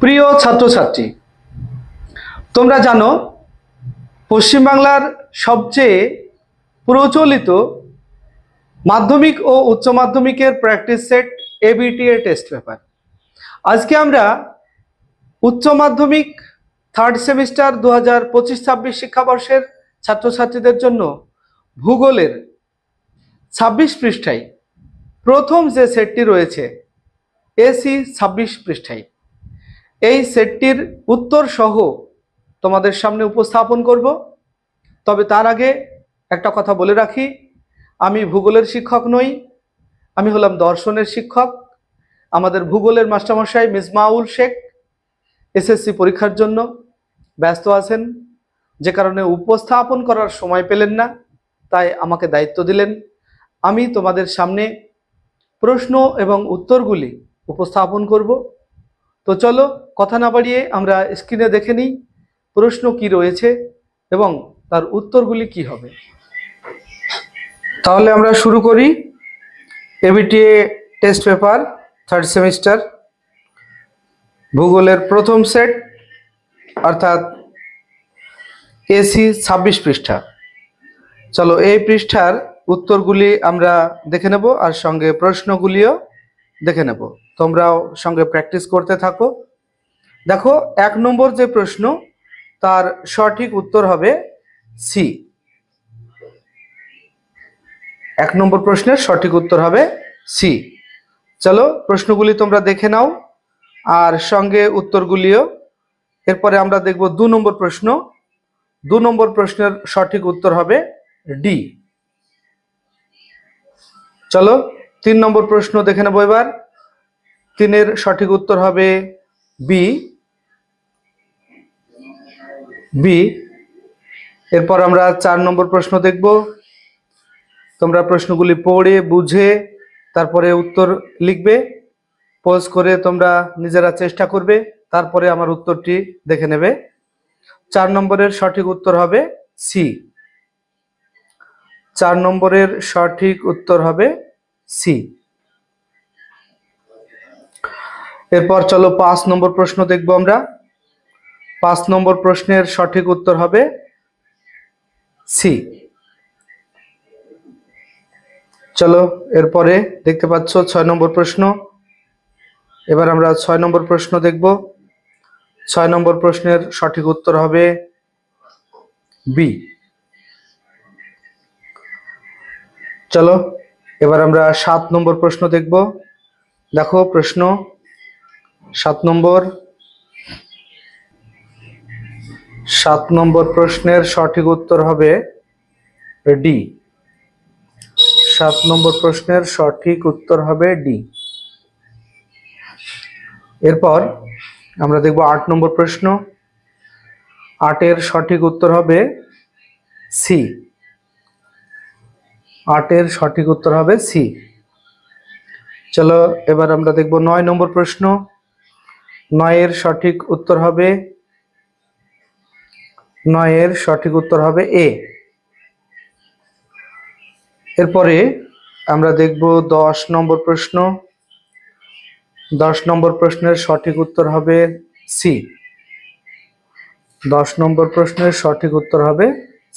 প্রিয় ছাত্রছাত্রী, তোমরা জানো পশ্চিমবাংলার সবচেয়ে প্রচলিত মাধ্যমিক ও উচ্চ মাধ্যমিকের practice set ABTA test paper. আজকে আমরা উচ্চ মাধ্যমিক থার্ড সেমিস্টার 2025-26 শিক্ষাবর্ষের ছাত্রছাত্রীদের জন্য ভূগোলের 26 পৃষ্ঠায় প্রথম যে সেটটি রয়েছে এসি 26 পৃষ্ঠায়, এই সেটটির উত্তর সহ তোমাদের সামনে উপস্থাপন করব। তবে তার আগে একটা কথা বলে রাখি, আমি ভূগোলের শিক্ষক নই, আমি হলাম দর্শনের শিক্ষক। আমাদের ভূগোলের মাস্টারমশাই মিসবাউল শেখ এসএসসি পরীক্ষার জন্য ব্যস্ত আছেন, যে কারণে উপস্থাপন করার সময় পেলেন না, তাই আমাকে দায়িত্ব দিলেন আমি তোমাদের সামনে প্রশ্ন এবং উত্তরগুলি উপস্থাপন করব। তো চলো কথা না বাড়িয়ে আমরা স্ক্রিনে দেখে নিই প্রশ্ন কি রয়েছে এবং তার উত্তরগুলি কি হবে। তাহলে আমরা শুরু করি। ABTA test paper third semester ভূগোলের প্রথম সেট, অর্থাৎ এসি 26 পৃষ্ঠা। চলো এই পৃষ্ঠার উত্তরগুলি আমরা দেখে নেব আর সঙ্গে প্রশ্নগুলিও দেখে নেব। তোমরাও সঙ্গে প্র্যাকটিস করতে থাকো। দেখো, 1 নম্বর যে প্রশ্ন, তার সঠিক উত্তর হবে সি। 1 নম্বর প্রশ্নের সঠিক উত্তর হবে সি। চলো প্রশ্নগুলি তোমরা দেখে নাও আর সঙ্গে উত্তরগুলিও। এরপরে আমরা দেখব 2 নম্বর প্রশ্ন। 2 নম্বর প্রশ্নের সঠিক উত্তর হবে ডি। চলো 3 নম্বর প্রশ্ন দেখে নেব এবার। 3-এর সঠিক উত্তর হবে বি। বি। এরপর আমরা 4 নম্বর প্রশ্ন দেখব। তোমরা প্রশ্নগুলি পড়ে বুঝে তারপরে উত্তর লিখবে, পজ করে তোমরা নিজেরা চেষ্টা করবে, তারপরে আমার উত্তরটি দেখে নেবে। 4 নম্বরের সঠিক উত্তর হবে সি। 4 নম্বরের সঠিক উত্তর হবে সি। এরপর চলো 5 নম্বর প্রশ্ন দেখব আমরা। 5 নম্বর প্রশ্নের সঠিক উত্তর হবে সি। চলো এরপরে দেখতে পাচ্ছ 6 নম্বর প্রশ্ন। এবার আমরা 6 নম্বর প্রশ্ন দেখব। 6 নম্বর প্রশ্নের সঠিক উত্তর হবে বি। চলো এবার আমরা 7 নম্বর প্রশ্ন দেখব। দেখো প্রশ্ন 7 নম্বর। 7 নম্বর প্রশ্নের সঠিক উত্তর হবে ডি। 7 নম্বর প্রশ্নের সঠিক উত্তর হবে ডি। এরপর আমরা দেখব 8 নম্বর প্রশ্ন। 8-এর সঠিক উত্তর হবে সি। 8-এর সঠিক উত্তর হবে সি। চলো এবার আমরা দেখব 9 নম্বর প্রশ্ন। 9-এর সঠিক উত্তর হবে 9-এর সঠিক উত্তর হবে এ। এরপরে আমরা দেখব 10 নম্বর প্রশ্ন। 10 নম্বর প্রশ্নের সঠিক উত্তর হবে সি। 10 নম্বর প্রশ্নের সঠিক উত্তর হবে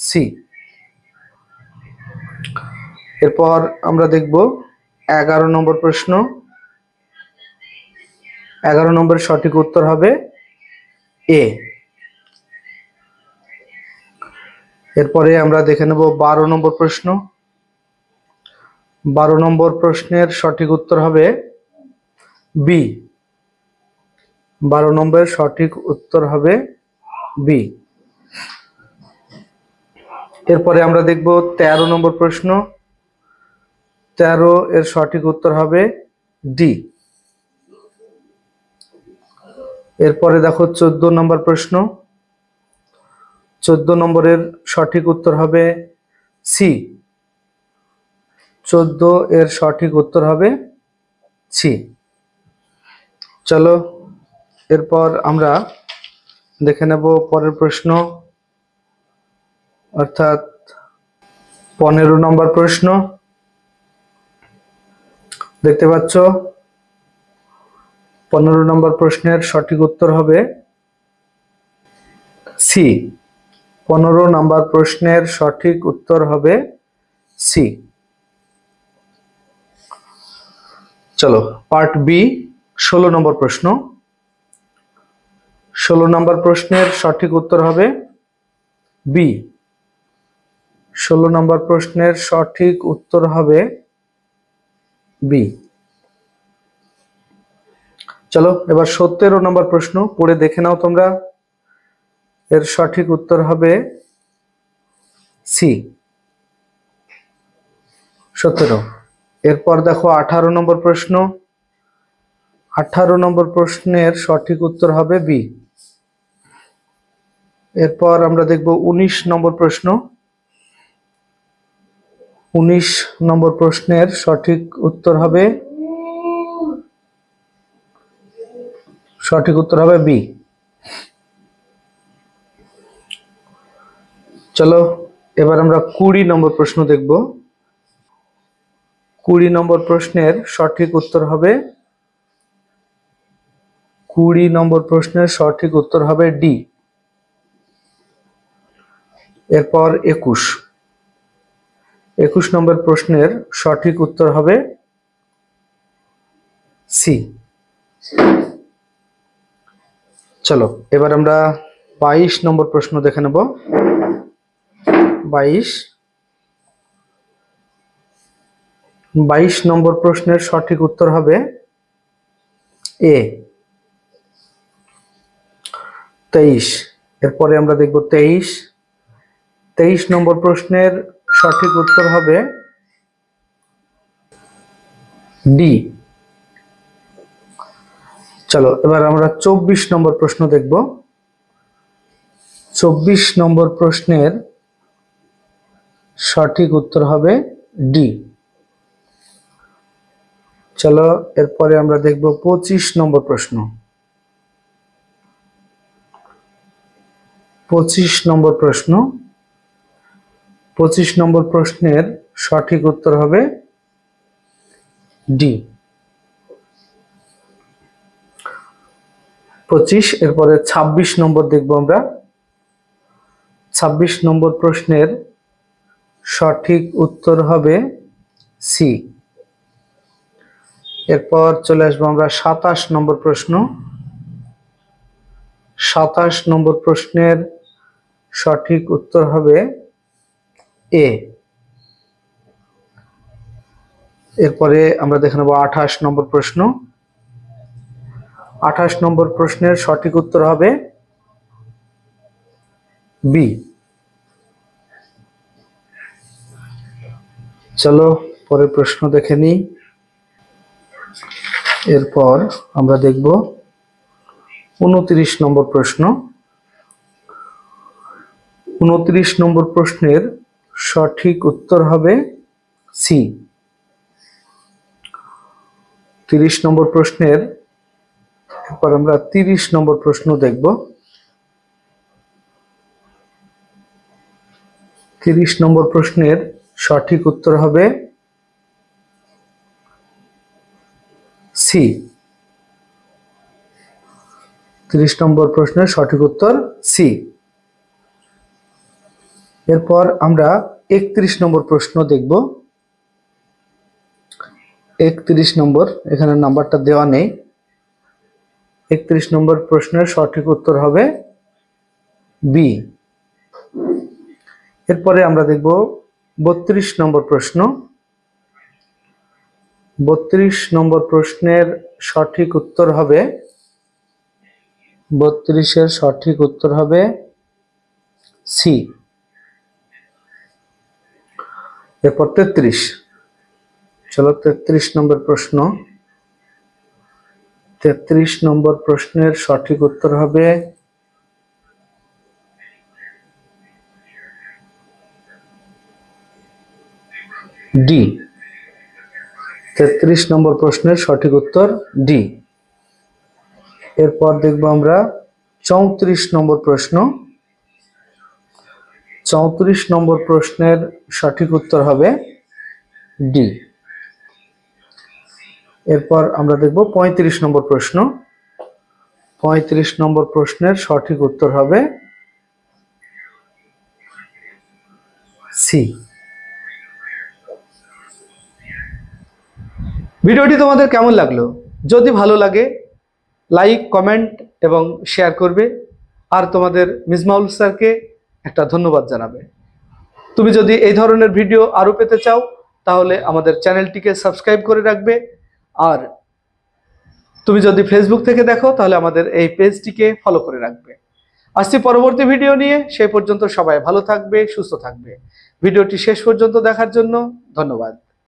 সি। এরপর আমরা দেখব 11 নম্বর প্রশ্ন। 11 নম্বরের সঠিক উত্তর হবে এ। এরপরে আমরা দেখে নেব 12 নম্বর প্রশ্ন। 12 নম্বর প্রশ্নের সঠিক উত্তর হবে বি। 12 নম্বরের সঠিক উত্তর হবে বি। এরপরে আমরা দেখব 13 নম্বর প্রশ্ন। 13 এর সঠিক উত্তর হবে ডি। এরপরে দেখো 14 নম্বর প্রশ্ন। 14 নম্বরের সঠিক উত্তর হবে সি। 14 এর সঠিক উত্তর হবে সি। চলো এরপর আমরা দেখে নেব পরের প্রশ্ন, অর্থাৎ 15 নম্বর প্রশ্ন। দেখতে পাচ্ছ 15 নম্বর প্রশ্নের সঠিক উত্তর হবে সি। 15 নম্বর প্রশ্নের সঠিক উত্তর হবে সি। চলো পার্ট বি, 16 নম্বর প্রশ্ন। 16 নম্বর প্রশ্নের সঠিক উত্তর হবে বি। 16 নম্বর প্রশ্নের সঠিক উত্তর হবে বি। চলো এবার 17 নম্বর প্রশ্ন পড়ে দেখে নাও তোমরা। এর সঠিক উত্তর হবে সি, 17। এরপর দেখো 18 নম্বর প্রশ্ন। 18 নম্বর প্রশ্নের সঠিক উত্তর হবে বি। এরপর আমরা দেখব 19 নম্বর প্রশ্ন। 19 নম্বর প্রশ্নের সঠিক উত্তর হবে বি। চলো এবার আমরা 20 নম্বর প্রশ্ন দেখব। 20 নম্বর প্রশ্নের সঠিক উত্তর হবে 20 নম্বর প্রশ্নের সঠিক উত্তর হবে ডি। এরপর 21 নম্বর প্রশ্নের সঠিক উত্তর হবে সি। চলো এবার আমরা 22 নম্বর প্রশ্ন দেখে নেব। 22 নম্বর প্রশ্নের সঠিক উত্তর হবে এ, 23। এরপরে আমরা দেখব 23 নম্বর প্রশ্নের সঠিক উত্তর হবে ডি। চলো এবার আমরা 24 নম্বর প্রশ্ন দেখব। 24 নম্বর প্রশ্নের সঠিক উত্তর হবে ডি। চলো এরপরে আমরা দেখব 25 নম্বর প্রশ্ন। 25 নম্বর প্রশ্ন। 25 নম্বর প্রশ্নের সঠিক উত্তর হবে ডি, 25। এরপরে 26 নম্বর দেখব আমরা। 26 নম্বর প্রশ্নের সঠিক উত্তর হবে সি। এরপর চলে আসবো আমরা 27 নম্বর প্রশ্ন। 27 নম্বর প্রশ্নের সঠিক উত্তর হবে এ। এরপরে আমরা দেখে নেব 28 নম্বর প্রশ্ন। 28 নম্বর প্রশ্নের সঠিক উত্তর হবে বি। চলো পরের প্রশ্ন দেখে নিই। এরপর আমরা দেখব 29 নম্বর প্রশ্ন। 29 নম্বর প্রশ্নের সঠিক উত্তর হবে সি। 30 নম্বর প্রশ্নের এরপর আমরা 30 নম্বর প্রশ্ন দেখব। 30 নম্বর প্রশ্নের সঠিক উত্তর হবে সি। 30 নম্বর প্রশ্নের সঠিক উত্তর সি। এরপর আমরা 31 নম্বর প্রশ্ন দেখব। 31 নম্বর, এখানে নাম্বারটা দেওয়া নেই। 31 নম্বর প্রশ্নের সঠিক উত্তর হবে বি। এরপরে আমরা দেখব 32 নম্বর প্রশ্ন। 32 নম্বর প্রশ্নের সঠিক উত্তর হবে 32 এর সঠিক উত্তর হবে সি। এরপর 33। চলো 33 নম্বর প্রশ্ন। 33 নম্বর প্রশ্নের সঠিক উত্তর হবে ডি। 33 নম্বর প্রশ্নের সঠিক উত্তর ডি। এরপর দেখব আমরা 34 নম্বর প্রশ্ন। 34 নম্বর প্রশ্নের সঠিক উত্তর হবে ডি। এরপর আমরা দেখব ৩৫ নম্বর প্রশ্ন। ৩৫ নম্বর প্রশ্নের সঠিক উত্তর হবে সি। ভিডিওটি তোমাদের কেমন লাগলো? যদি ভালো লাগে লাইক, কমেন্ট এবং শেয়ার করবে, আর তোমাদের মিজমাউল স্যারকে একটা ধন্যবাদ জানাবে। তুমি যদি এই ধরনের ভিডিও আরও পেতে চাও তাহলে আমাদের চ্যানেলটিকে সাবস্ক্রাইব করে রাখবে, আর তুমি যদি ফেসবুক থেকে দেখো তাহলে আমাদের এই পেজটিকে ফলো করে রাখবে। আসছি পরবর্তী ভিডিও নিয়ে, সেই পর্যন্ত সবাই ভালো থাকবে, সুস্থ থাকবে। ভিডিওটি শেষ পর্যন্ত দেখার জন্য ধন্যবাদ।